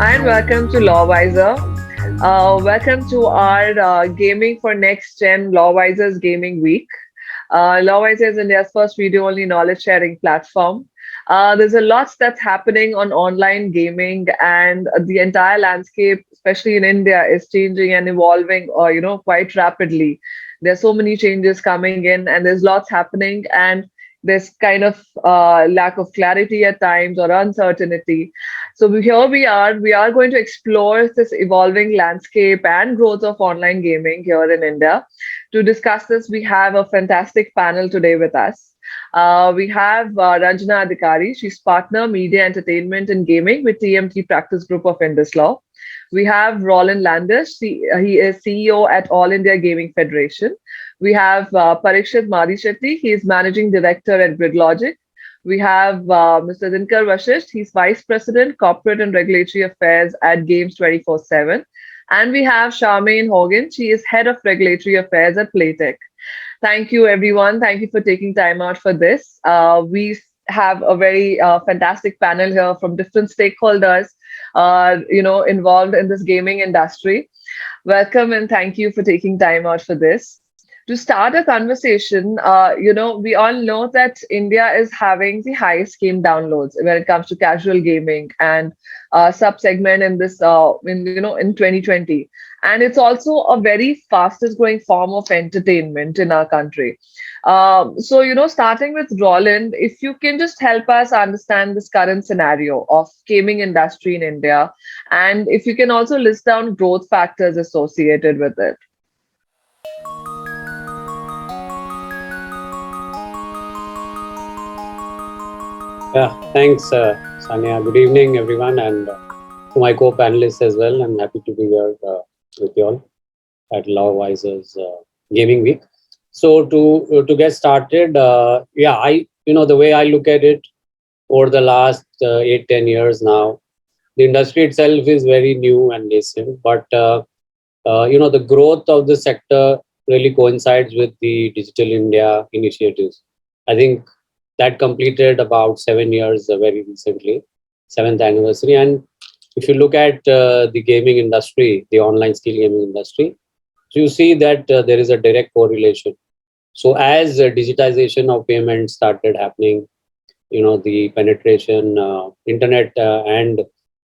and welcome to LawWiser. Welcome to our Gaming for Next Gen LawWiser's Gaming Week. LawWiser is India's first video-only knowledge-sharing platform. There's a lot that's happening on online gaming, and the entire landscape, especially in India, is changing and evolving, quite rapidly. There's so many changes coming in, and there's lots happening, and there's kind of lack of clarity at times or uncertainty. So here we are going to explore this evolving landscape and growth of online gaming here in India. To discuss this, we have a fantastic panel today with us. We have Ranjana Adhikari. She's partner media entertainment and gaming with TMT Practice Group of IndusLaw. We have Roland Landish. He is CEO at All India Gaming Federation. We have Pariekshit Maadishetti. He is managing director at Gridlogic. We have Mr. Dinker Vashisht. He's Vice President, Corporate and Regulatory Affairs at Games 24/7. And we have Charmaine Hogan. She is Head of Regulatory Affairs at Playtech. Thank you, everyone. Thank you for taking time out for this. We have a very fantastic panel here from different stakeholders, involved in this gaming industry. Welcome and thank you for taking time out for this. To start a conversation, we all know that India is having the highest game downloads when it comes to casual gaming and sub-segment in this, in 2020. And it's also a very fastest growing form of entertainment in our country. Starting with Roland, if you can just help us understand this current scenario of gaming industry in India, and if you can also list down growth factors associated with it. Yeah, thanks, Sania. Good evening, everyone, and to my co-panelists as well. I'm happy to be here with you all at LawWiser's Gaming Week. So to get started, the way I look at it over the last 8-10 years now, the industry itself is very new and nascent, but the growth of the sector really coincides with the Digital India initiatives. I think that completed about 7 years very recently, 7th anniversary. And if you look at the gaming industry, the online skill gaming industry, so you see that there is a direct correlation. So as digitization of payments started happening, the penetration, internet and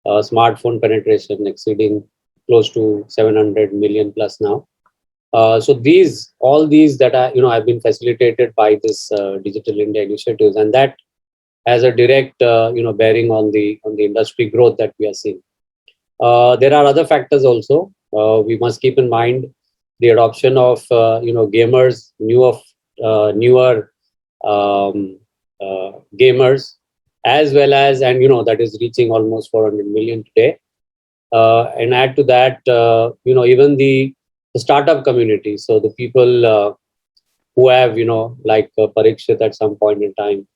smartphone penetration exceeding close to 700 million plus now. So all these that are, have been facilitated by this Digital India initiatives, and that has a direct, bearing on the industry growth that we are seeing. There are other factors also. We must keep in mind the adoption of, gamers, newer gamers, as well as, and that is reaching almost 400 million today. And add to that, even the startup community. So the people who have, like Pariekshit at some point in time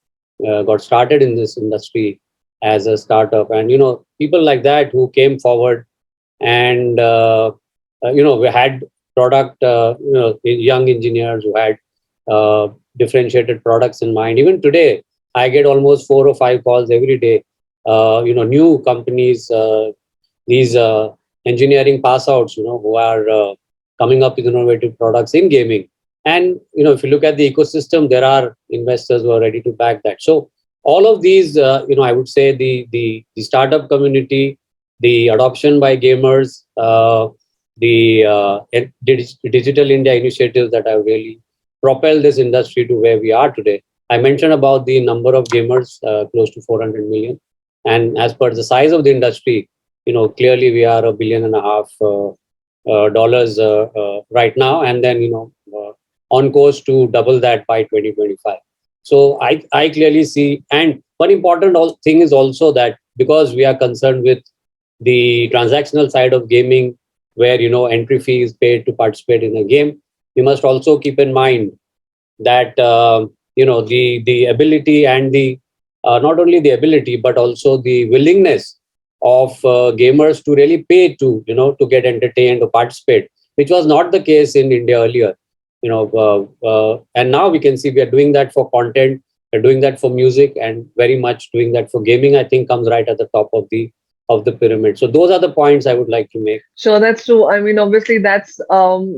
got started in this industry as a startup, and people like that who came forward and we had product, young engineers who had differentiated products in mind. Even today, I get almost 4 or 5 calls every day. New companies, these engineering pass outs, who are coming up with innovative products in gaming. And, if you look at the ecosystem, there are investors who are ready to back that. So all of these, I would say the startup community, the adoption by gamers, the Digital India initiatives that have really propelled this industry to where we are today. I mentioned about the number of gamers, close to 400 million. And as per the size of the industry, clearly we are $1.5 billion dollars right now, and then on course to double that by 2025. So I clearly see, and one important thing is also that because we are concerned with the transactional side of gaming, where entry fee is paid to participate in a game, we must also keep in mind that the ability and the not only the ability but also the willingness of gamers to really pay to get entertained or participate, which was not the case in India earlier. And now we can see we are doing that for content, we're doing that for music, and very much doing that for gaming. I think comes right at the top of the of the pyramid. So those are the points I would like to make. Sure, that's true. I mean, obviously, that's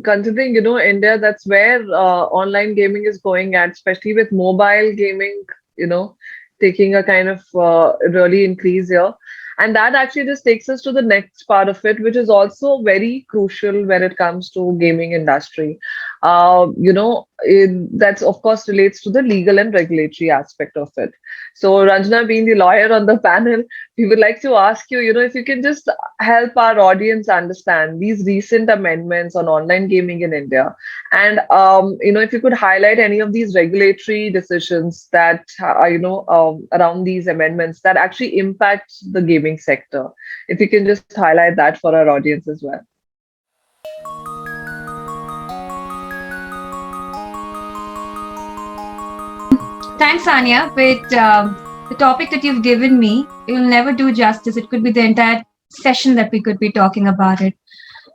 considering, India, that's where online gaming is going at, especially with mobile gaming, you know, taking a kind of really increase here. And that actually just takes us to the next part of it, which is also very crucial when it comes to gaming industry. That's of course relates to the legal and regulatory aspect of it. So, Ranjana, being the lawyer on the panel, we would like to ask you, if you can just help our audience understand these recent amendments on online gaming in India. And, if you could highlight any of these regulatory decisions that, around these amendments that actually impact the gaming sector. If you can just highlight that for our audience as well. Thanks, Anya. But the topic that you've given me, it will never do justice. It could be the entire session that we could be talking about it.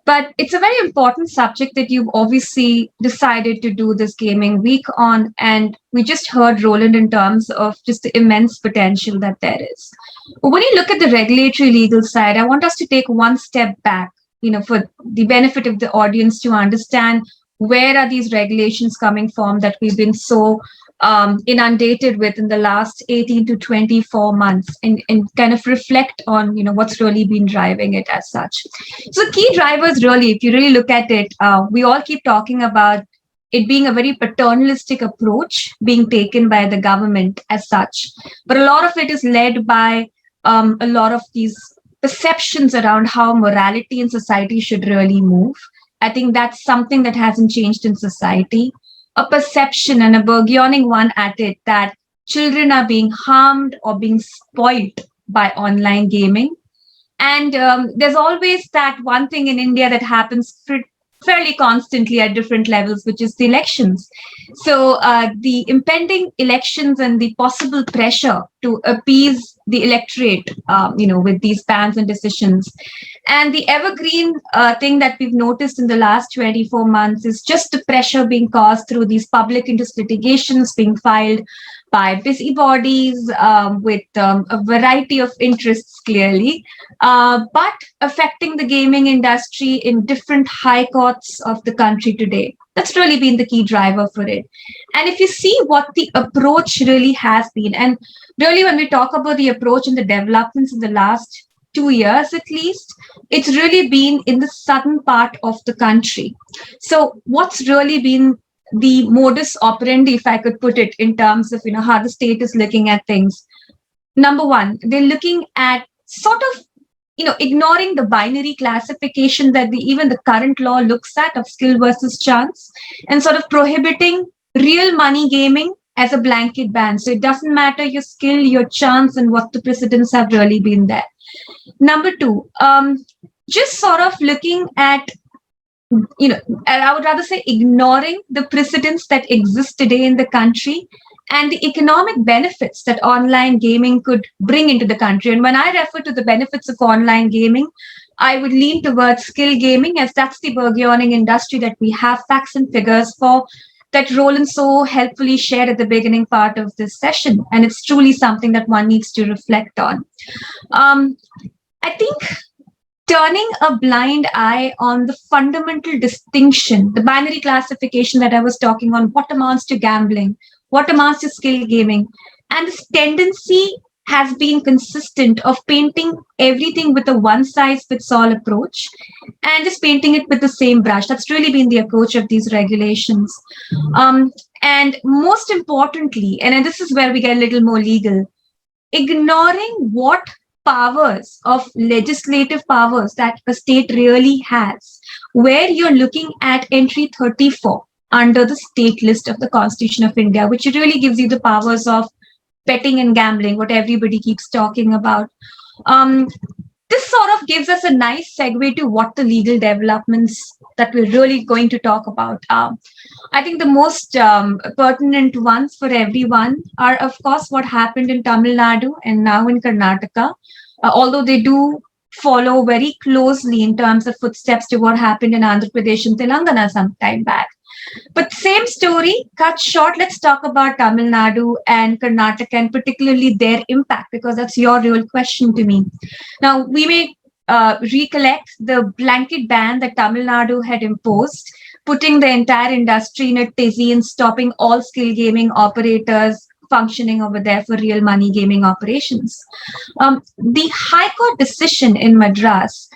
But it's a very important subject that you've obviously decided to do this gaming week on. And we just heard Roland in terms of just the immense potential that there is. But when you look at the regulatory legal side, I want us to take one step back, for the benefit of the audience to understand where are these regulations coming from that we've been so inundated with in the last 18 to 24 months, and kind of reflect on what's really been driving it as such. So key drivers, really, if you really look at it, we all keep talking about it being a very paternalistic approach being taken by the government as such, but a lot of it is led by a lot of these perceptions around how morality in society should really move. I think that's something that hasn't changed in society. A perception, and a burgeoning one at it, that children are being harmed or being spoilt by online gaming. And there's always that one thing in India that happens fairly constantly at different levels, which is the elections. So the impending elections and the possible pressure to appease the electorate, with these bans and decisions. And the evergreen thing that we've noticed in the last 24 months is just the pressure being caused through these public interest litigations being filed by busybodies with a variety of interests, clearly, but affecting the gaming industry in different high courts of the country today. That's really been the key driver for it. And if you see what the approach really has been, and really when we talk about the approach and the developments in the last 2 years at least, it's really been in the southern part of the country. So what's really been the modus operandi, if I could put it, in terms of how the state is looking at things? Number one, they're looking at sort of ignoring the binary classification that even the current law looks at of skill versus chance, and sort of prohibiting real money gaming as a blanket ban. So it doesn't matter your skill, your chance, and what the precedents have really been there. Number two, just sort of looking at, I would rather say ignoring the precedents that exist today in the country and the economic benefits that online gaming could bring into the country. And when I refer to the benefits of online gaming, I would lean towards skill gaming, as that's the burgeoning industry that we have facts and figures for, that Roland so helpfully shared at the beginning part of this session. And it's truly something that one needs to reflect on. I think turning a blind eye on the fundamental distinction, the binary classification that I was talking on, what amounts to gambling, what amounts to skill gaming, and this tendency has been consistent of painting everything with a one-size-fits-all approach and just painting it with the same brush. That's really been the approach of these regulations. And most importantly, and this is where we get a little more legal, ignoring what powers of legislative powers that a state really has, where you're looking at entry 34 under the state list of the Constitution of India, which really gives you the powers of betting and gambling, what everybody keeps talking about. This sort of gives us a nice segue to what the legal developments that we're really going to talk about are. I think the most pertinent ones for everyone are, of course, what happened in Tamil Nadu and now in Karnataka, although they do follow very closely in terms of footsteps to what happened in Andhra Pradesh and Telangana some time back. But same story, cut short, let's talk about Tamil Nadu and Karnataka and particularly their impact, because that's your real question to me. Now, we may recollect the blanket ban that Tamil Nadu had imposed, putting the entire industry in a tizzy and stopping all skill gaming operators functioning over there for real money gaming operations. The High Court decision in Madras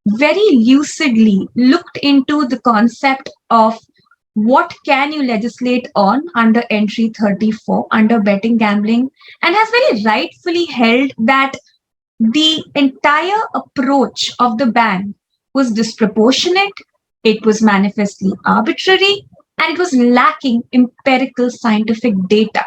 very lucidly looked into the concept of what can you legislate on under entry 34 under betting gambling, and has very rightfully held that the entire approach of the ban was disproportionate, it was manifestly arbitrary, and it was lacking empirical scientific data.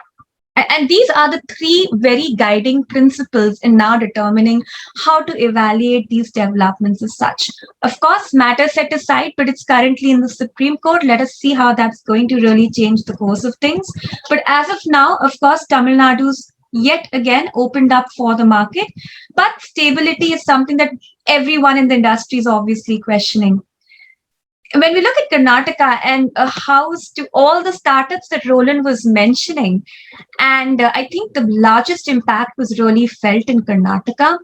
And these are the three very guiding principles in now determining how to evaluate these developments as such. Of course, matter set aside, but it's currently in the Supreme Court. Let us see how that's going to really change the course of things. But as of now, of course, Tamil Nadu's yet again opened up for the market. But stability is something that everyone in the industry is obviously questioning. When we look at Karnataka and a house to all the startups that Roland was mentioning, and I think the largest impact was really felt in Karnataka.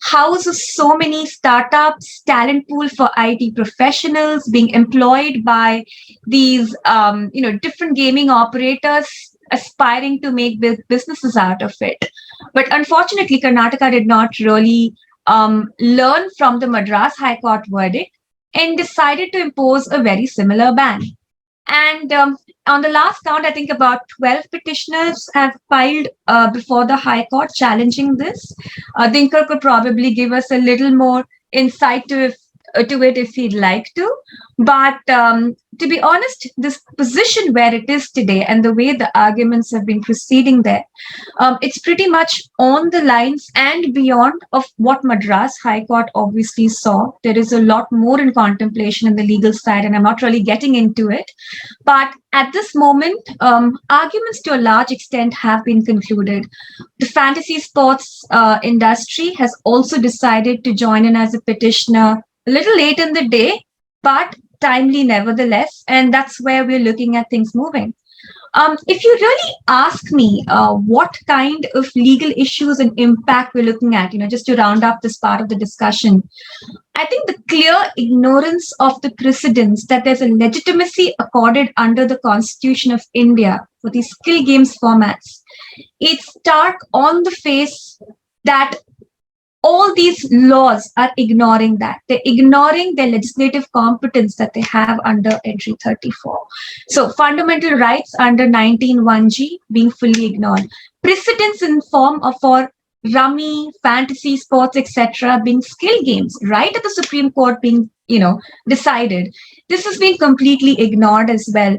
House of so many startups, talent pool for IT professionals being employed by these, different gaming operators aspiring to make businesses out of it. But unfortunately, Karnataka did not really learn from the Madras High Court verdict and decided to impose a very similar ban. And on the last count, I think about 12 petitioners have filed before the High Court challenging this. Dinker could probably give us a little more insight to it if he'd like to. But to be honest, this position where it is today and the way the arguments have been proceeding there, it's pretty much on the lines and beyond of what Madras High Court obviously saw. There is a lot more in contemplation in the legal side, and I'm not really getting into it. But at this moment, arguments to a large extent have been concluded. The fantasy sports industry has also decided to join in as a petitioner a little late in the day, but timely nevertheless. And that's where we're looking at things moving. If you really ask me what kind of legal issues and impact we're looking at, just to round up this part of the discussion, I think the clear ignorance of the precedents that there's a legitimacy accorded under the Constitution of India for these skill games formats. It's stark on the face that all these laws are ignoring that. They're ignoring their legislative competence that they have under entry 34. So fundamental rights under 19(1)(g) being fully ignored. Precedents in form of for rummy, fantasy sports, etc., being skill games, right at the Supreme Court being, decided. This has been completely ignored as well,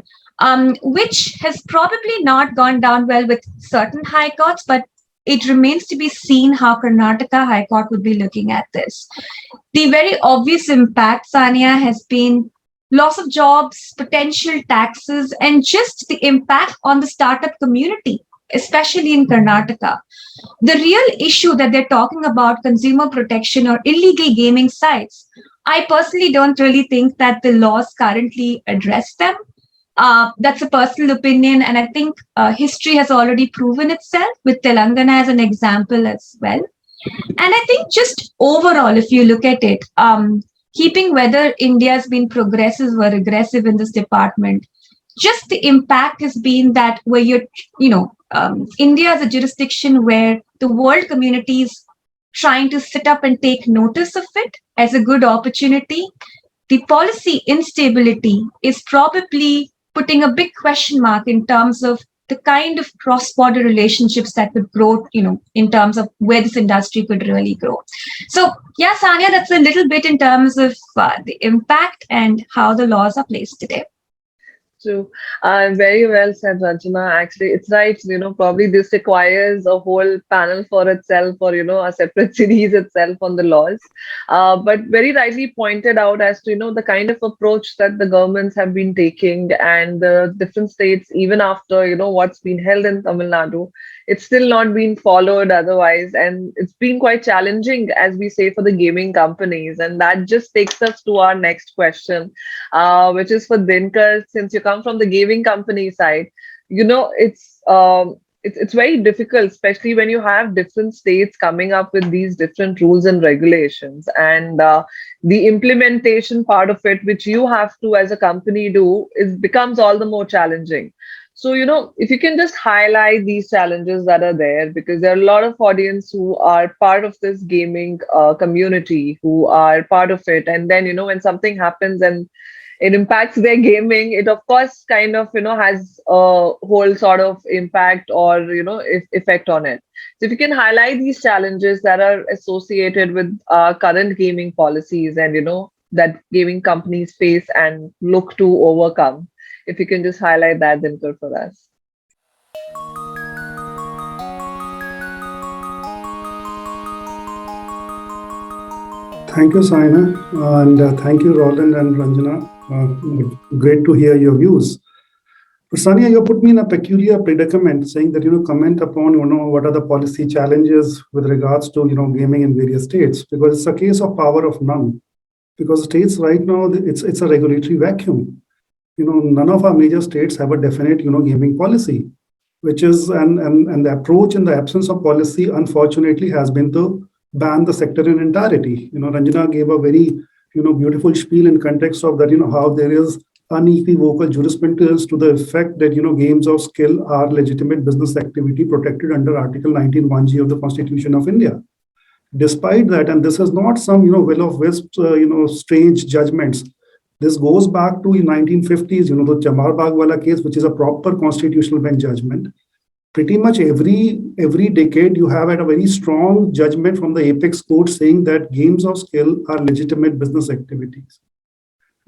which has probably not gone down well with certain high courts, but it remains to be seen how Karnataka High Court would be looking at this. The very obvious impact, Sania, has been loss of jobs, potential taxes, and just the impact on the startup community, especially in Karnataka. The real issue that they're talking about, consumer protection or illegal gaming sites, I personally don't really think that the laws currently address them. That's a personal opinion, and I think history has already proven itself with Telangana as an example as well. And I think just overall, if you look at it, keeping whether India's been progressive or regressive in this department, just the impact has been that where India is a jurisdiction where the world community is trying to sit up and take notice of it as a good opportunity. The policy instability is probably putting a big question mark in terms of the kind of cross-border relationships that would grow, in terms of where this industry could really grow. So, yeah, Sania, that's a little bit in terms of the impact and how the laws are placed today. True. Very well said, Ranjana. Actually, it's right. Probably this requires a whole panel for itself, or, a separate series itself on the laws. But very rightly pointed out as to, the kind of approach that the governments have been taking, and the different states, even after, what's been held in Tamil Nadu, it's still not been followed otherwise, and it's been quite challenging, as we say, for the gaming companies. And that just takes us to our next question, which is for Dinker. Since you come from the gaming company side, it's very difficult, especially when you have different states coming up with these different rules and regulations, and the implementation part of it, which you have to as a company do, is becomes all the more challenging. So, if you can just highlight these challenges that are there, because there are a lot of audience who are part of this gaming community, who are part of it, and then when something happens and it impacts their gaming, it of course kind of has a whole sort of impact, or effect on it. So if you can highlight these challenges that are associated with current gaming policies, and that gaming companies face and look to overcome, if you can just highlight that, then good for us. Thank you, Saina, and thank you, Roland and Ranjana. Great to hear your views. Sania, you put me in a peculiar predicament, saying that comment upon what are the policy challenges with regards to gaming in various states, because it's a case of power of none. Because states right now, it's a regulatory vacuum. None of our major states have a definite gaming policy, which is and the approach in the absence of policy, unfortunately, has been to ban the sector in entirety. Ranjana gave a very beautiful spiel in context of that, how there is unequivocal jurisprudence to the effect that games of skill are legitimate business activity protected under Article 19(1)(g) of the Constitution of India. Despite that, and this is not some will of wisp strange judgments. This goes back to 1950s, the Chamar Bagwala case, which is a proper constitutional bench judgment. Pretty much every decade, you have had a very strong judgment from the apex court saying that games of skill are legitimate business activities.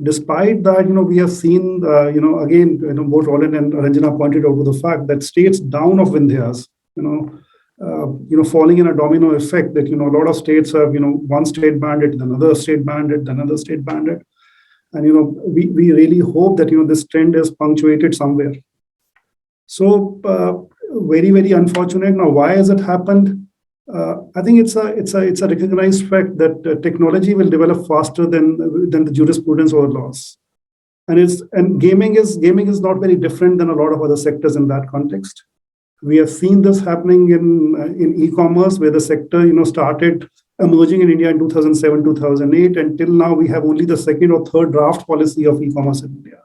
Despite that, we have seen, again, both Roland and Ranjana pointed out to the fact that states down of Vindhyas, falling in a domino effect, that a lot of states have one state banned it, then another state banned it, then another state banned it, and we really hope that this trend is punctuated somewhere. So very, very unfortunate. Now, why has it happened? I think it's a recognized fact that technology will develop faster than the jurisprudence or laws, and gaming is not very different than a lot of other sectors in that context. We have seen this happening in e-commerce, where the sector started emerging in India in 2007, 2008, and till now we have only the second or third draft policy of e-commerce in India.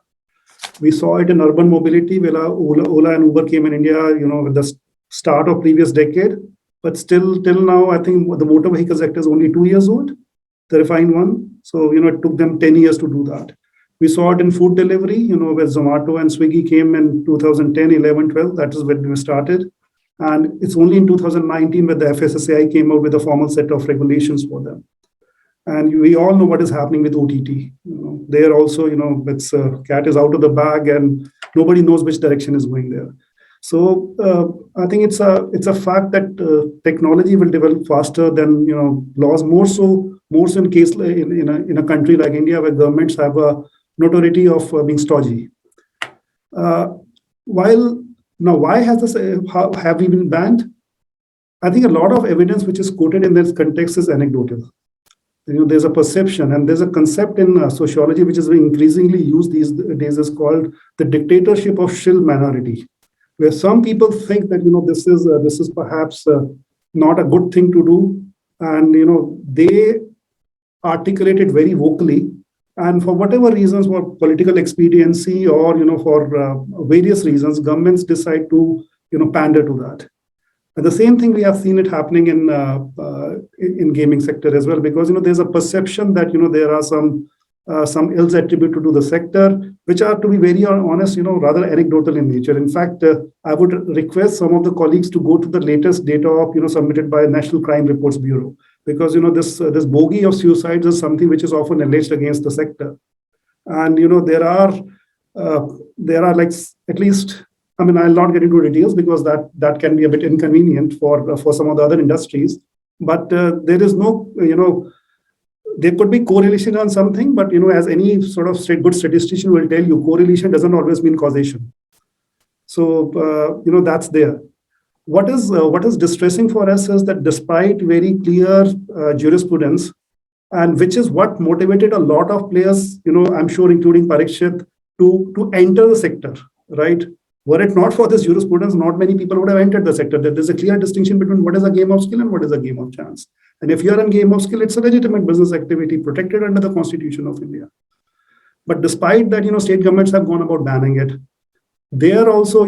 We saw it in urban mobility, where Ola and Uber came in India, with the start of previous decade. But still, till now, I think the motor vehicle sector is only 2 years old, the refined one. So, it took them 10 years to do that. We saw it in food delivery, where Zomato and Swiggy came in 2010, 11, 12. That is when we started. And it's only in 2019 where the FSSAI came out with a formal set of regulations for them. And we all know what is happening with OTT. There also, it's cat is out of the bag, and nobody knows which direction is going there. So I think it's a fact that technology will develop faster than laws. More so in case in a country like India, where governments have a notoriety of being stodgy. Why has this? Have we been banned? I think a lot of evidence which is quoted in this context is anecdotal. There's a perception, and there's a concept in sociology which is increasingly used these days, is called the dictatorship of shill minority, where some people think that this is perhaps not a good thing to do, and they articulate it very vocally, and for whatever reasons, for political expediency or for various reasons, governments decide to pander to that. And the same thing we have seen it happening in gaming sector as well, because there's a perception that there are some ills attributed to the sector, which are, to be very honest, rather anecdotal in nature. In fact, I would request some of the colleagues to go to the latest data of submitted by National Crime Reports Bureau, because this bogey of suicides is something which is often alleged against the sector, and there are like at least. I mean, I'll not get into details because that can be a bit inconvenient for some of the other industries. But there is no, there could be correlation on something, but as any sort of good statistician will tell you, correlation doesn't always mean causation. So that's there. what is distressing for us is that despite very clear jurisprudence, and which is what motivated a lot of players, I'm sure, including Pariekshit, to enter the sector, right? Were it not for this jurisprudence, not many people would have entered the sector. There's a clear distinction between what is a game of skill and what is a game of chance. And if you're in game of skill, it's a legitimate business activity protected under the Constitution of India. But despite that, state governments have gone about banning it. There also,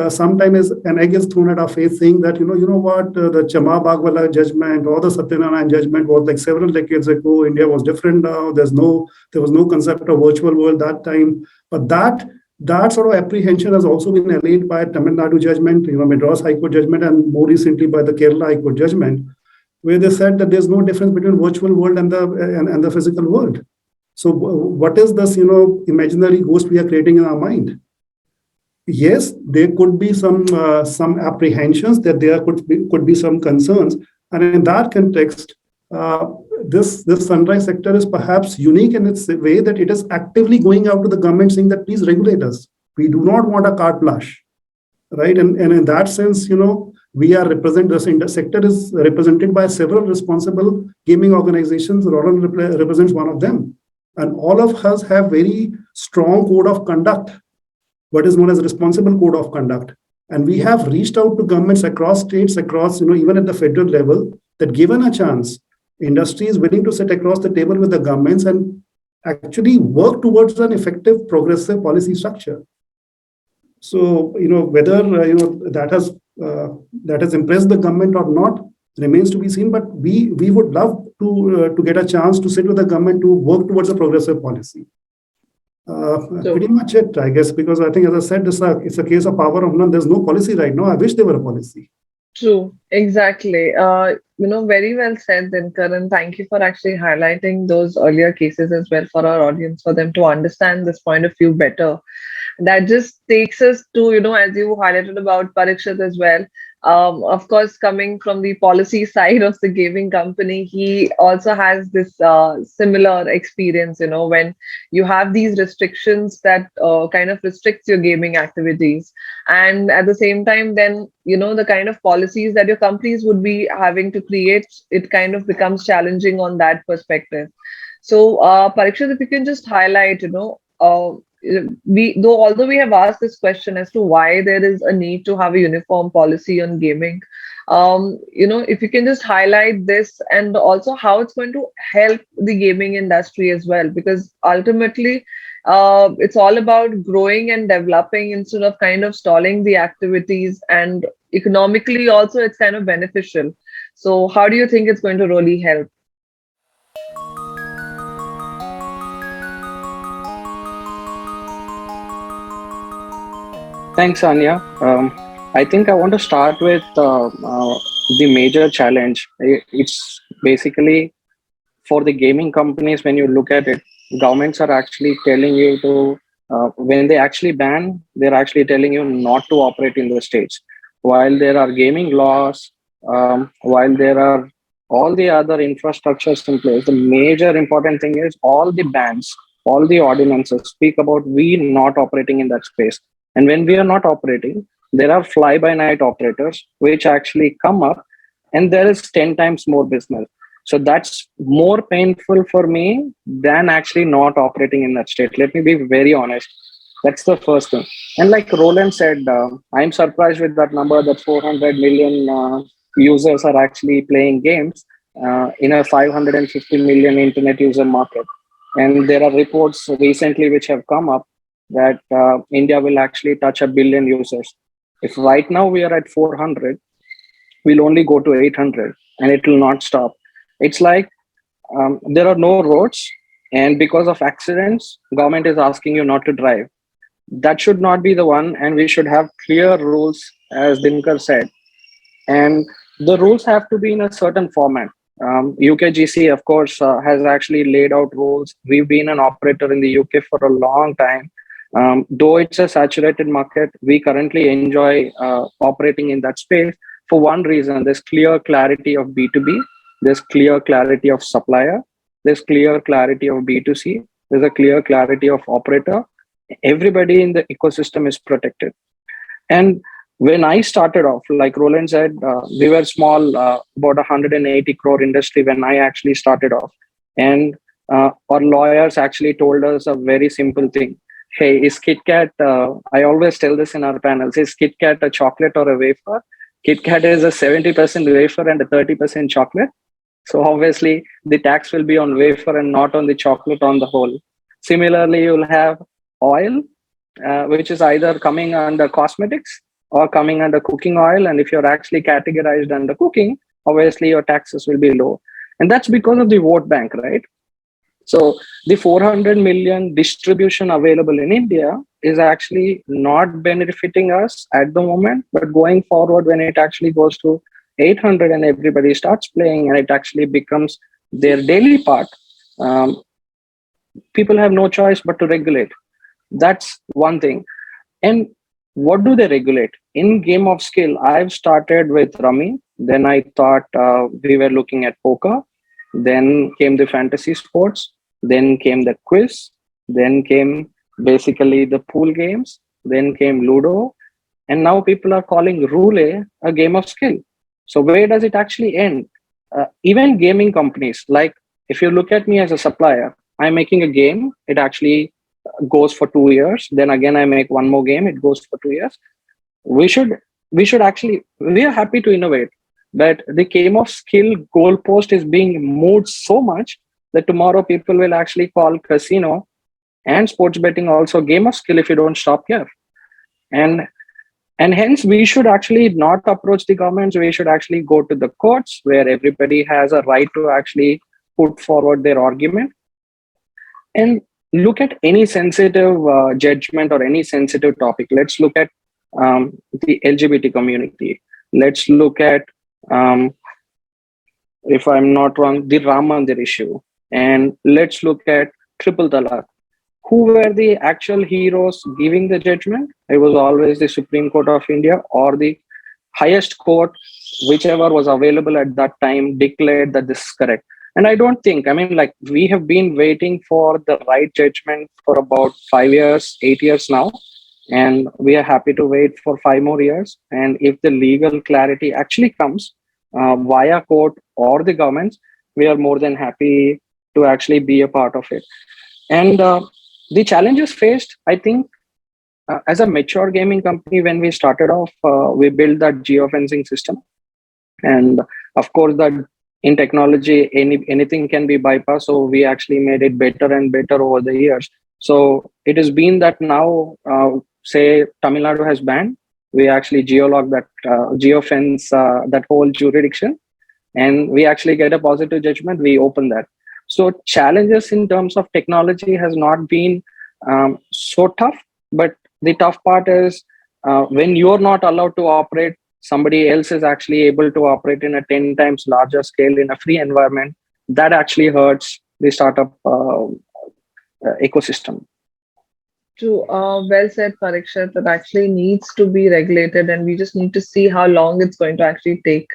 sometimes an egg is thrown at our face saying that, what, the Chama Bagwala judgment or the Satyanarayana judgment was like several decades ago. India was different now. There was no concept of virtual world that time. But that sort of apprehension has also been allayed by Tamil Nadu judgment, Madras High Court judgment, and more recently by the Kerala High Court judgment, where they said that there's no difference between virtual world and the physical world. So what is this, imaginary ghost we are creating in our mind? Yes, there could be some apprehensions, that there could be some concerns, and in that context, this sunrise sector is perhaps unique in its way that it is actively going out to the government saying that please regulate us. We do not want a carte blanche, right? And in that sense, we are the sector is represented by several responsible gaming organizations. Roland represents one of them, and all of us have very strong code of conduct, what is known as responsible code of conduct. And we have reached out to governments across states, even at the federal level, that given a chance, industry is willing to sit across the table with the governments and actually work towards an effective progressive policy structure. So, whether that has impressed the government or not remains to be seen. But we would love to get a chance to sit with the government to work towards a progressive policy. Pretty much it, I guess, because I think, as I said, it's a case of power of none. There's no policy right now. I wish there were a policy. True, exactly. Very well said, Dinker, and thank you for actually highlighting those earlier cases as well for our audience, for them to understand this point of view better. That just takes us to, as you highlighted about Pariekshit as well. Of course, coming from the policy side of the gaming company, he also has this similar experience, when you have these restrictions that kind of restricts your gaming activities. And at the same time, then, the kind of policies that your companies would be having to create, it kind of becomes challenging on that perspective. So, Pariekshit, if you can just highlight, although we have asked this question as to why there is a need to have a uniform policy on gaming, if you can just highlight this and also how it's going to help the gaming industry as well, because ultimately it's all about growing and developing instead of kind of stalling the activities, and economically also it's kind of beneficial. So how do you think it's going to really help? Thanks, Anya. I think I want to start with the major challenge. It's basically for the gaming companies. When you look at it, governments are actually telling you to, when they actually ban, they're actually telling you not to operate in the states. While there are gaming laws, while there are all the other infrastructures in place, the major important thing is all the bans, all the ordinances speak about we not operating in that space. And when we are not operating, there are fly-by-night operators which actually come up, and there is 10 times more business. So that's more painful for me than actually not operating in that state. Let me be very honest. That's the first thing. And like Roland said, I'm surprised with that number that 400 million users are actually playing games in a 550 million internet user market. And there are reports recently which have come up that India will actually touch 1 billion users. If right now we are at 400, we'll only go to 800 and it will not stop. It's like there are no roads, and because of accidents, government is asking you not to drive. That should not be the one, and we should have clear rules, as Dinker said. And the rules have to be in a certain format. UKGC, of course, has actually laid out rules. We've been an operator in the UK for a long time. Though it's a saturated market, we currently enjoy operating in that space for one reason. There's clear clarity of B2B, there's clear clarity of supplier, there's clear clarity of B2C, there's a clear clarity of operator. Everybody in the ecosystem is protected. And when I started off, like Roland said, we were small, about 180 crore industry when I actually started off. And our lawyers actually told us a very simple thing. Hey, is Kit Kat, I always tell this in our panels, is Kit Kat a chocolate or a wafer? Kit Kat is a 70% wafer and a 30% chocolate. So obviously the tax will be on wafer and not on the chocolate on the whole. Similarly, you'll have oil, which is either coming under cosmetics or coming under cooking oil. And if you're actually categorized under cooking, obviously your taxes will be low. And that's because of the vote bank, right? So the 400 million distribution available in India is actually not benefiting us at the moment, but going forward, when it actually goes to 800 and everybody starts playing and it actually becomes their daily part, people have no choice but to regulate. That's one thing. And what do they regulate? In game of skill, I've started with Rummy. Then I thought we were looking at poker. Then came the fantasy sports. Then came the quiz. Then came basically the pool games. Then came Ludo. And now people are calling Roulette a game of skill. So where does it actually end? Even gaming companies, like if you look at me as a supplier, I'm making a game. It actually goes for 2 years. Then again, I make one more game. It goes for 2 years. We are happy to innovate, but the game of skill goalpost is being moved so much that tomorrow people will actually call casino and sports betting also game of skill if you don't stop here. And hence we should actually not approach the governments. We should actually go to the courts where everybody has a right to actually put forward their argument and look at any sensitive judgment or any sensitive topic. Let's look at the LGBT community. Let's look at, if I'm not wrong, the Ram Mandir issue. And let's look at triple talaq. Who were the actual heroes giving the judgment? It was always the Supreme Court of India or the highest court, whichever was available at that time, declared that this is correct. And I don't think, like we have been waiting for the right judgment for about 5 years, 8 years now. And we are happy to wait for 5 more years. And if the legal clarity actually comes via court or the governments, we are more than happy to actually be a part of it. And the challenges faced, I think, as a mature gaming company, when we started off, we built that geofencing system. And of course, that in technology, anything can be bypassed. So we actually made it better and better over the years. So it has been that now, say Tamil Nadu has banned, we actually geolog that, geofence that whole jurisdiction, and we actually get a positive judgment, we open that. So challenges in terms of technology has not been so tough, but the tough part is when you're not allowed to operate, somebody else is actually able to operate in a 10 times larger scale in a free environment. That actually hurts the startup ecosystem. To well said, Pariekshit, that actually needs to be regulated, and we just need to see how long it's going to actually take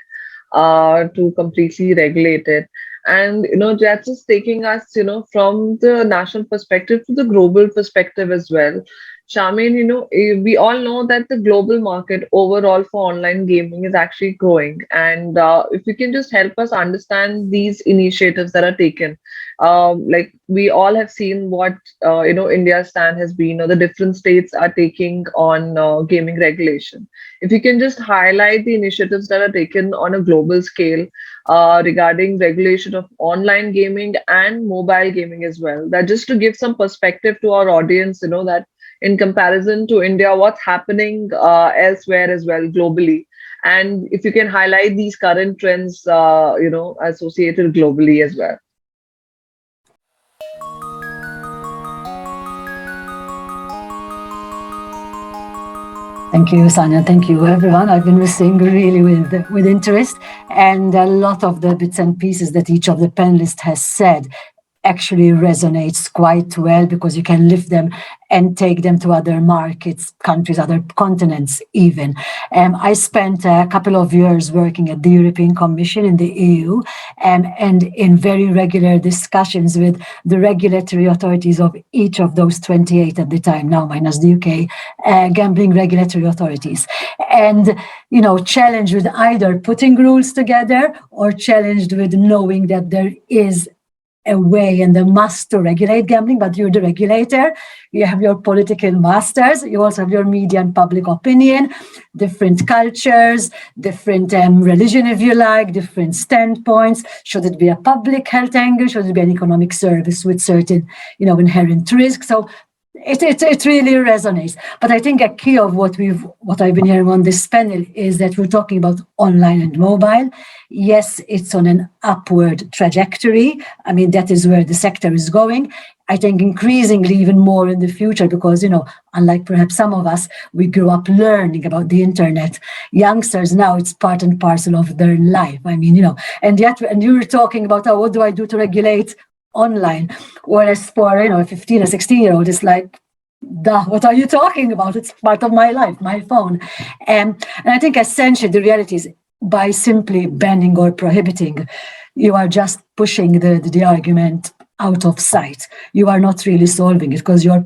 to completely regulate it. And that's just taking us from the national perspective to the global perspective as well. Charmaine, we all know that the global market overall for online gaming is actually growing. And if you can just help us understand these initiatives that are taken, like we all have seen what India's stand has been, or the different states are taking on gaming regulation. If you can just highlight the initiatives that are taken on a global scale regarding regulation of online gaming and mobile gaming as well, that just to give some perspective to our audience, that in comparison to India, what's happening elsewhere as well globally. And if you can highlight these current trends, associated globally as well. Thank you, Sanya. Thank you, everyone. I've been listening really with interest, and a lot of the bits and pieces that each of the panelists has said actually resonates quite well, because you can lift them and take them to other markets, countries, other continents even. I spent a couple of years working at the European Commission in the EU, and in very regular discussions with the regulatory authorities of each of those 28 at the time, now minus the UK, gambling regulatory authorities. And, challenged with either putting rules together or challenged with knowing that there is a way and a must to regulate gambling, but you're the regulator. You have your political masters. You also have your media and public opinion, different cultures, different religion, if you like, different standpoints. Should it be a public health angle? Should it be an economic service with certain, inherent risks? So it really resonates. But I think a key of what I've been hearing on this panel is that we're talking about online and mobile. Yes, it's on an upward trajectory. I mean, that is where the sector is going. I think increasingly even more in the future, because, unlike perhaps some of us, we grew up learning about the internet. Youngsters now, it's part and parcel of their life. I mean, and you were talking about, what do I do to regulate online? Whereas for, a 15 or 16-year-old, it's like, duh, what are you talking about? It's part of my life, my phone. And I think essentially the reality is, by simply banning or prohibiting, you are just pushing the argument out of sight. You are not really solving it, because your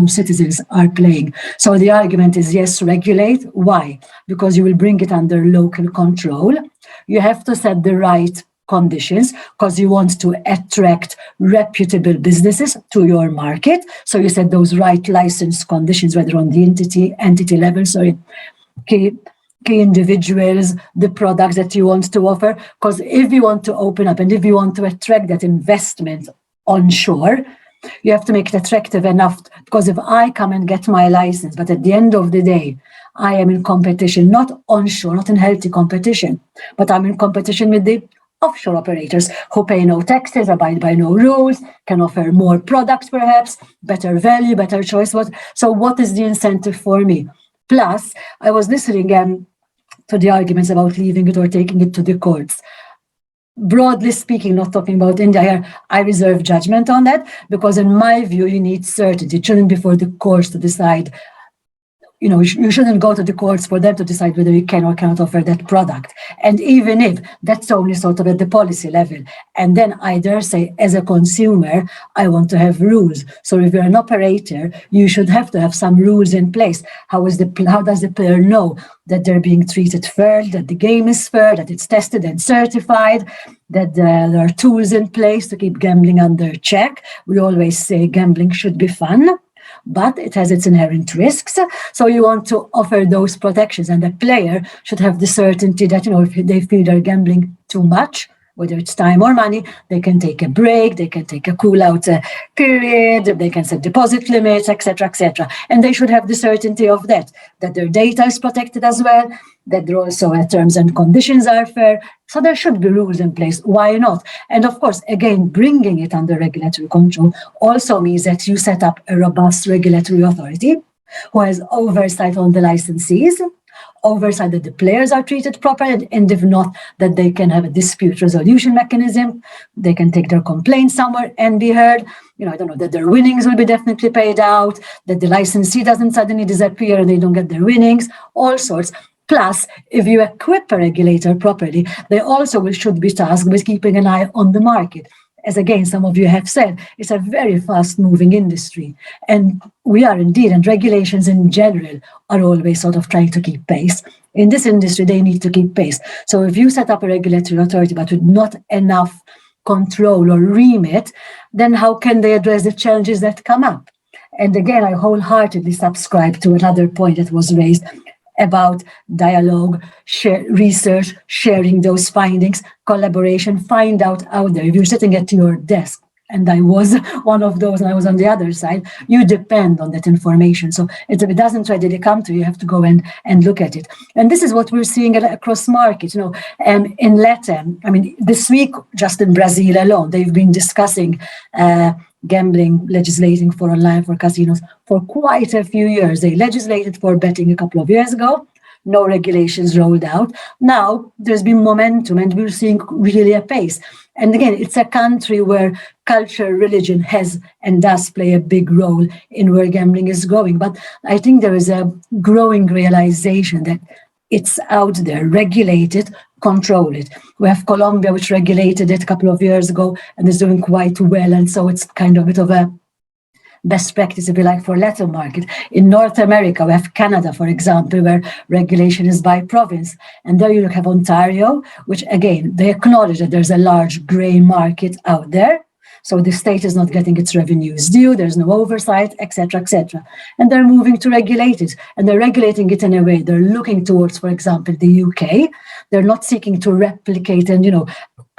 citizens are playing. So the argument is, yes, regulate. Why? Because you will bring it under local control. You have to set the right conditions, because you want to attract reputable businesses to your market. So you set those right license conditions, whether on the entity level, key individuals, the products that you want to offer. Because if you want to open up and if you want to attract that investment onshore, you have to make it attractive enough. Because if I come and get my license, but at the end of the day, I am in competition, not onshore, not in healthy competition, but I'm in competition with the offshore operators who pay no taxes, abide by no rules, can offer more products perhaps, better value, better choice. So what is the incentive for me? Plus, I was listening to the arguments about leaving it or taking it to the courts. Broadly speaking, not talking about India here, I reserve judgment on that, because in my view, you need certainty. It shouldn't be for the courts to decide. You shouldn't go to the courts for them to decide whether you can or cannot offer that product. And even if that's only sort of at the policy level, and then I dare say, as a consumer, I want to have rules. So if you're an operator, you should have to have some rules in place. How does the player know that they're being treated fair, that the game is fair, that it's tested and certified, that there are tools in place to keep gambling under check? We always say gambling should be fun, but it has its inherent risks. So you want to offer those protections, and the player should have the certainty that, if they feel they're gambling too much, whether it's time or money, they can take a break, they can take a cool out period, they can set deposit limits, etc., etc. And they should have the certainty of that their data is protected as well, that there also terms and conditions are fair. So there should be rules in place. Why not? And of course, again, bringing it under regulatory control also means that you set up a robust regulatory authority who has oversight on the licensees, oversight that the players are treated properly, and if not, that they can have a dispute resolution mechanism. They can take their complaint somewhere and be heard. I don't know, that their winnings will be definitely paid out, that the licensee doesn't suddenly disappear and they don't get their winnings, all sorts. Plus, if you equip a regulator properly, they also should be tasked with keeping an eye on the market. As again, some of you have said, it's a very fast-moving industry. And we are indeed, and regulations in general are always sort of trying to keep pace. In this industry, they need to keep pace. So if you set up a regulatory authority, but with not enough control or remit, then how can they address the challenges that come up? And again, I wholeheartedly subscribe to another point that was raised about dialogue, research, sharing those findings, collaboration, find out there. If you're sitting at your desk, and I was one of those, and I was on the other side, you depend on that information. So if it doesn't readily come to you, you have to go and look at it. And this is what we're seeing across markets. In Latin, this week, just in Brazil alone, they've been discussing gambling, legislating for online, for casinos, for quite a few years. They legislated for betting a couple of years ago. no regulations rolled out. Now there's been momentum and we're seeing really a pace. And again, it's a country where culture, religion has and does play a big role in where gambling is going. But I think there is a growing realization that it's out there, regulate it, control it. We have Colombia, which regulated it a couple of years ago and is doing quite well. And so it's kind of a bit of a best practice, if you like, for Latin market. In North America, we have Canada, for example, where regulation is by province. And there you have Ontario, which again, they acknowledge that there's a large gray market out there. So the state is not getting its revenues due, there's no oversight, etc., etc. And they're moving to regulate it. And they're regulating it in a way. They're looking towards, for example, the UK. They're not seeking to replicate and,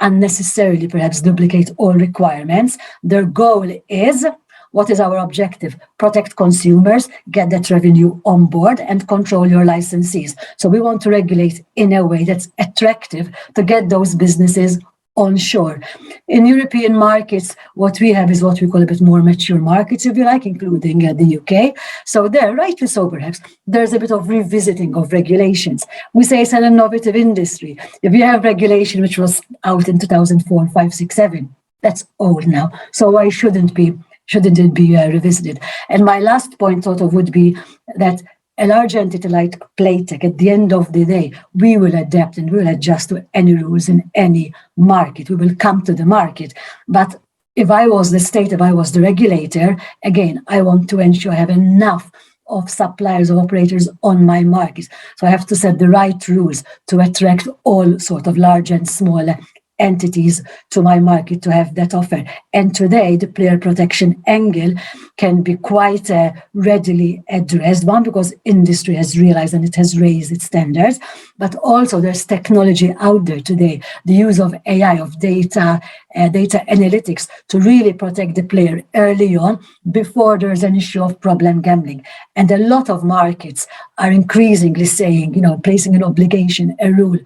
unnecessarily perhaps duplicate all requirements. Their goal is, what is our objective? Protect consumers, get that revenue on board, and control your licensees. So we want to regulate in a way that's attractive to get those businesses onshore. In European markets, what we have is what we call a bit more mature markets, if you like, including the UK. So there, rightly so perhaps, there's a bit of revisiting of regulations. We say it's an innovative industry. If you have regulation which was out in 2004, 5, 6, 7, that's old now. So why shouldn't it be revisited? And my last point sort of would be that a large entity like Playtech, at the end of the day, we will adapt and we will adjust to any rules in any market. We will come to the market. But if I was the state, if I was the regulator, again, I want to ensure I have enough of suppliers, of operators on my market. So I have to set the right rules to attract all sort of large and small entities to my market to have that offer. And today, the player protection angle can be quite readily addressed. One, because industry has realized and it has raised its standards, but also there's technology out there today, the use of AI, of data analytics to really protect the player early on before there's an issue of problem gambling. And a lot of markets are increasingly saying, placing an obligation, a rule.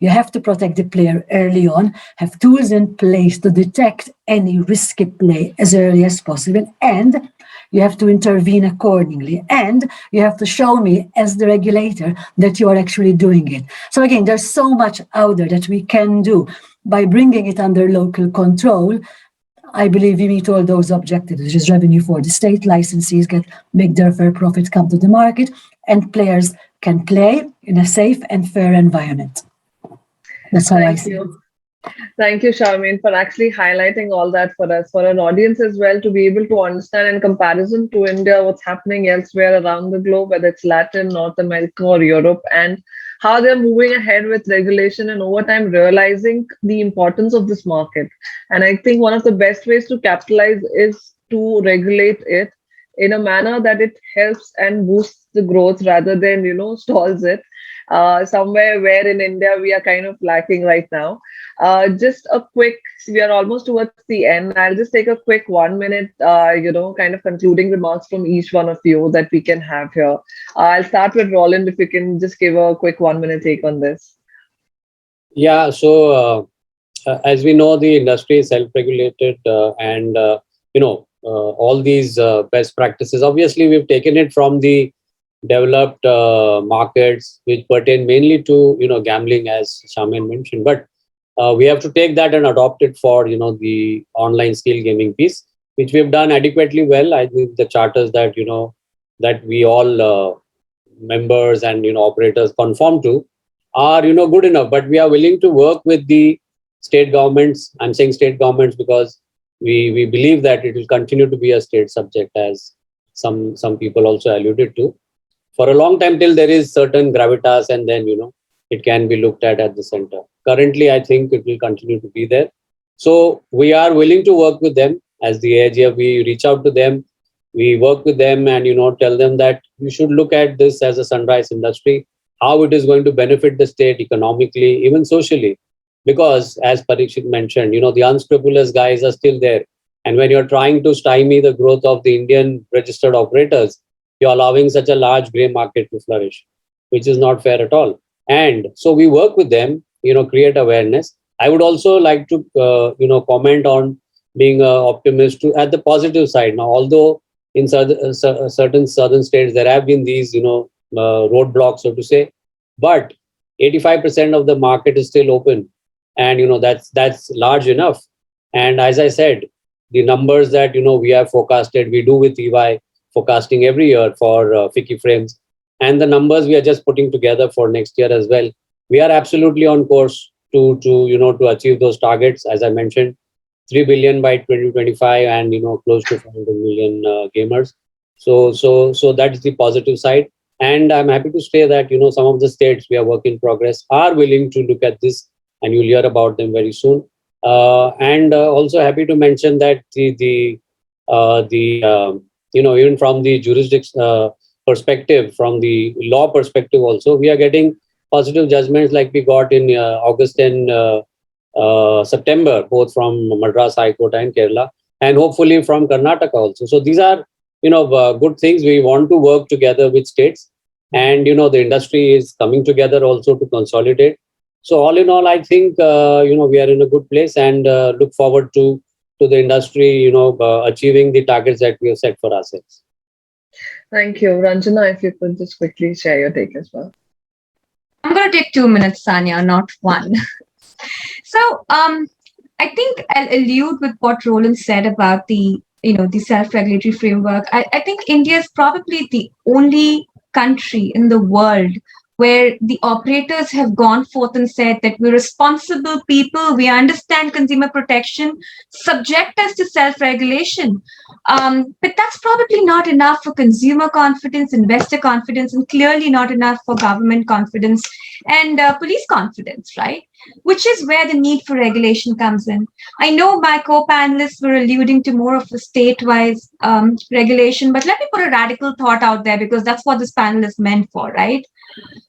You have to protect the player early on, have tools in place to detect any risky play as early as possible, and you have to intervene accordingly. And you have to show me as the regulator that you are actually doing it. So again, there's so much out there that we can do by bringing it under local control. I believe we meet all those objectives, which is revenue for the state, licensees make their fair profit come to the market, and players can play in a safe and fair environment. That's how I see it. Thank you, Charmaine, for actually highlighting all that for us, for an audience as well, to be able to understand in comparison to India what's happening elsewhere around the globe, whether it's Latin, North America, or Europe, and how they're moving ahead with regulation and over time realizing the importance of this market. And I think one of the best ways to capitalize is to regulate it in a manner that it helps and boosts the growth rather than, stalls it. Somewhere where in India we are kind of lacking right now. Just a quick, we are almost towards the end. I'll just take a quick 1 minute, kind of concluding remarks from each one of you that we can have here. I'll start with Roland, if you can just give a quick 1 minute take on this. Yeah, so as we know, the industry is self-regulated and, all these best practices, obviously we've taken it from the developed markets which pertain mainly to gambling, as Charmaine mentioned, but we have to take that and adopt it for the online skill gaming piece, which we've done adequately well. I think the charters that that we all members and operators conform to are good enough, but we are willing to work with the state governments. I'm saying state governments because we believe that it will continue to be a state subject, as some people also alluded to, for a long time till there is certain gravitas, and then it can be looked at the center. Currently, I think it will continue to be there. So we are willing to work with them as the AGF. We reach out to them, we work with them, and tell them that you should look at this as a sunrise industry, how it is going to benefit the state economically, even socially. Because as Pariekshit mentioned, the unscrupulous guys are still there. And when you're trying to stymie the growth of the Indian registered operators, you're allowing such a large gray market to flourish, which is not fair at all. And so we work with them, create awareness. I would also like to, comment on being an optimist at the positive side. Now, although in certain southern states, there have been these, roadblocks, so to say, but 85% of the market is still open, and that's large enough. And as I said, the numbers that we have forecasted, we do with EY forecasting every year for FICCI frames, and the numbers we are just putting together for next year as well. We are absolutely on course to achieve those targets, as I mentioned, 3 billion by 2025, and close to 500 million gamers. So that's the positive side. And I'm happy to say that some of the states, we are work in progress, are willing to look at this, and you'll hear about them very soon. And also happy to mention that even from the jurisdiction perspective, from the law perspective also, we are getting positive judgments like we got in August and September, both from Madras High Court and Kerala, and hopefully from Karnataka also. So these are good things. We want to work together with states, and the industry is coming together also to consolidate. So all in all, I think we are in a good place, and look forward to the industry achieving the targets that we have set for ourselves. Thank you. Ranjana, if you could just quickly share your take as well. I'm going to take 2 minutes, Sanya, not one. So I think I'll allude with what Roland said about the self-regulatory framework. I think India is probably the only country in the world where the operators have gone forth and said that we're responsible people, we understand consumer protection, subject us to self-regulation. But that's probably not enough for consumer confidence, investor confidence, and clearly not enough for government confidence and police confidence, right? Which is where the need for regulation comes in. I know my co-panelists were alluding to more of a state-wise regulation, but let me put a radical thought out there, because that's what this panel is meant for, right?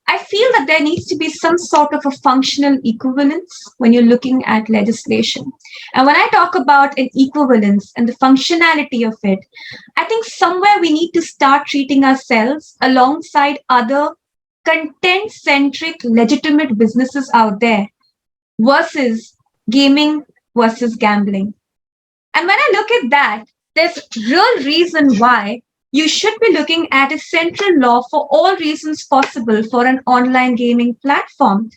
I feel that there needs to be some sort of a functional equivalence when you're looking at legislation. And when I talk about an equivalence and the functionality of it, I think somewhere we need to start treating ourselves alongside other content-centric, legitimate businesses out there versus gaming versus gambling. And when I look at that, there's real reason why you should be looking at a central law for all reasons possible for an online gaming platform.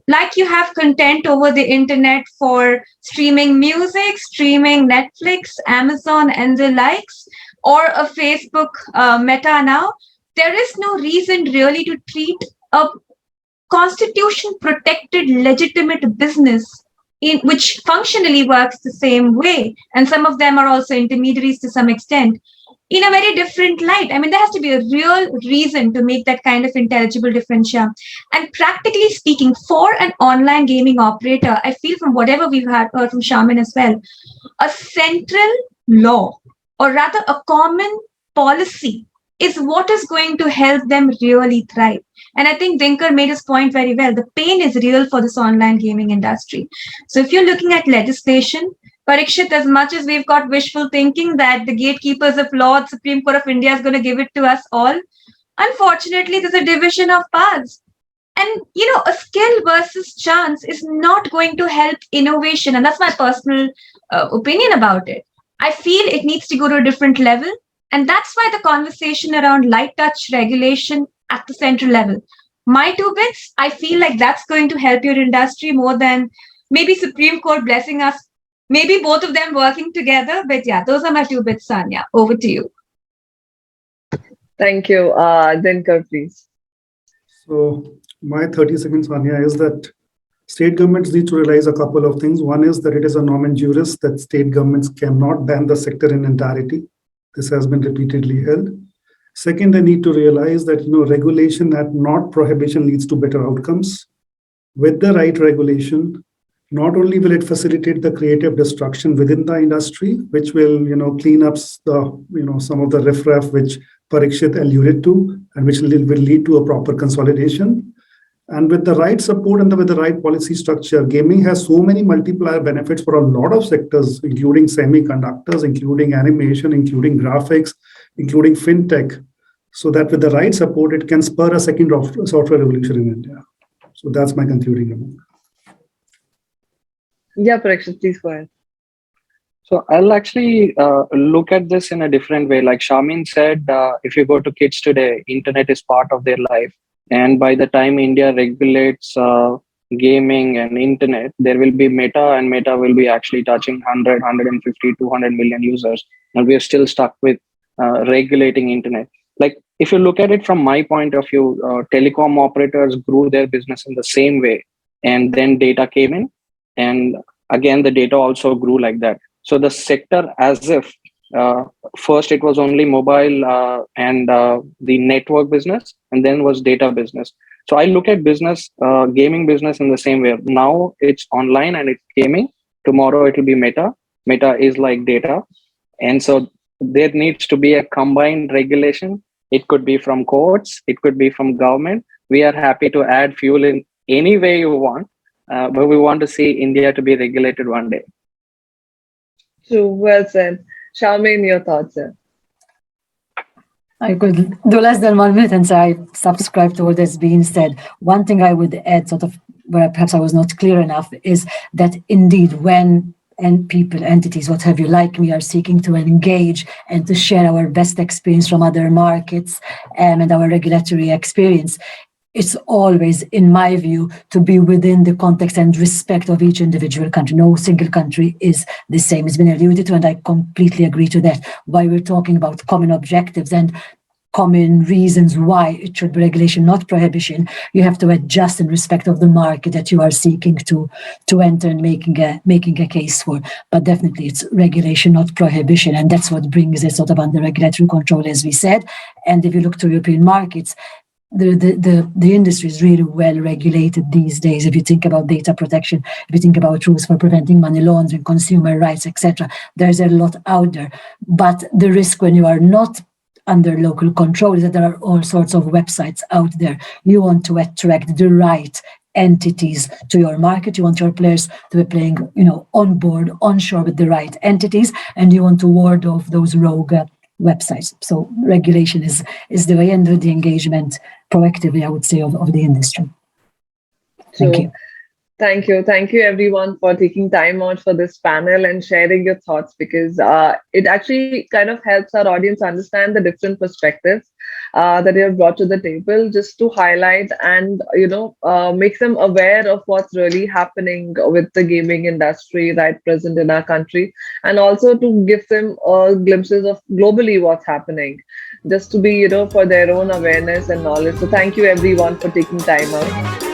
Like you have content over the internet for streaming music, streaming Netflix, Amazon, and the likes, or a Facebook Meta now, there is no reason really to treat a constitution-protected legitimate business in which functionally works the same way, and some of them are also intermediaries to some extent, in a very different light. I mean, there has to be a real reason to make that kind of intelligible differential. And practically speaking, for an online gaming operator, I feel from whatever we've heard from Charmaine as well, a central law, or rather a common policy, is what is going to help them really thrive. And I think Dinker made his point very well. The pain is real for this online gaming industry. So if you're looking at legislation, Pariekshit, as much as we've got wishful thinking that the gatekeepers of law, the Supreme Court of India is going to give it to us all, unfortunately, there's a division of powers. And, a skill versus chance is not going to help innovation. And that's my personal opinion about it. I feel it needs to go to a different level. And that's why the conversation around light touch regulation at the central level. My 2 bits, I feel like that's going to help your industry more than maybe Supreme Court blessing us. Maybe both of them working together, but yeah, those are my 2 bits, Sanya. Over to you. Thank you. Dinker, please. So my 30 seconds, Anya, is that state governments need to realize a couple of things. One is that it is a nomen juris that state governments cannot ban the sector in entirety. This has been repeatedly held. Second, they need to realize that regulation and not prohibition leads to better outcomes. With the right regulation, not only will it facilitate the creative destruction within the industry, which will clean up the some of the riffraff which Pariekshit alluded to, and which will lead to a proper consolidation. And with the right support and with the right policy structure, gaming has so many multiplier benefits for a lot of sectors, including semiconductors, including animation, including graphics, including fintech, so that with the right support, it can spur a second software revolution in India. So that's my concluding remark. Yeah, Pariekshit, please go ahead. So I'll actually look at this in a different way. Like Charmaine said, if you go to kids today, internet is part of their life. And by the time India regulates gaming and internet, there will be Meta, and Meta will be actually touching 100, 150, 200 million users. And we are still stuck with regulating internet. Like, if you look at it from my point of view, telecom operators grew their business in the same way. And then data came in. And again, the data also grew like that. So the sector, as if first it was only mobile and the network business, and then was data business. So I look at business, gaming business in the same way. Now it's online and it's gaming. Tomorrow it will be Meta. Meta is like data. And so there needs to be a combined regulation. It could be from courts, it could be from government. We are happy to add fuel in any way you want, but we want to see India to be regulated one day. True, well said. Charmaine, your thoughts, sir? I could do less than 1 minute and say I subscribe to what has been said. One thing I would add, sort of, where perhaps I was not clear enough, is that indeed when people, entities, what have you, like me, are seeking to engage and to share our best experience from other markets and our regulatory experience, it's always, in my view, to be within the context and respect of each individual country. No single country is the same. It's been alluded to, and I completely agree to that. Why we're talking about common objectives and common reasons why it should be regulation, not prohibition, you have to adjust in respect of the market that you are seeking to enter and making a case for. But definitely it's regulation, not prohibition. And that's what brings it sort of under regulatory control, as we said. And if you look to European markets, the industry is really well regulated these days. If you think about data protection, if you think about rules for preventing money laundering, consumer rights, etc., there's a lot out there. But the risk when you are not under local control is that there are all sorts of websites out there. You want to attract the right entities to your market. You want your players to be playing, on board, onshore with the right entities, and you want to ward off those rogue websites. So regulation is the way, and the engagement proactively, I would say, of the industry. Thank you. Thank you. Thank you, everyone, for taking time out for this panel and sharing your thoughts, because it actually kind of helps our audience understand the different perspectives that you have brought to the table, just to highlight and, make them aware of what's really happening with the gaming industry right present in our country, and also to give them glimpses of globally what's happening, just to be, for their own awareness and knowledge. So thank you, everyone, for taking time out.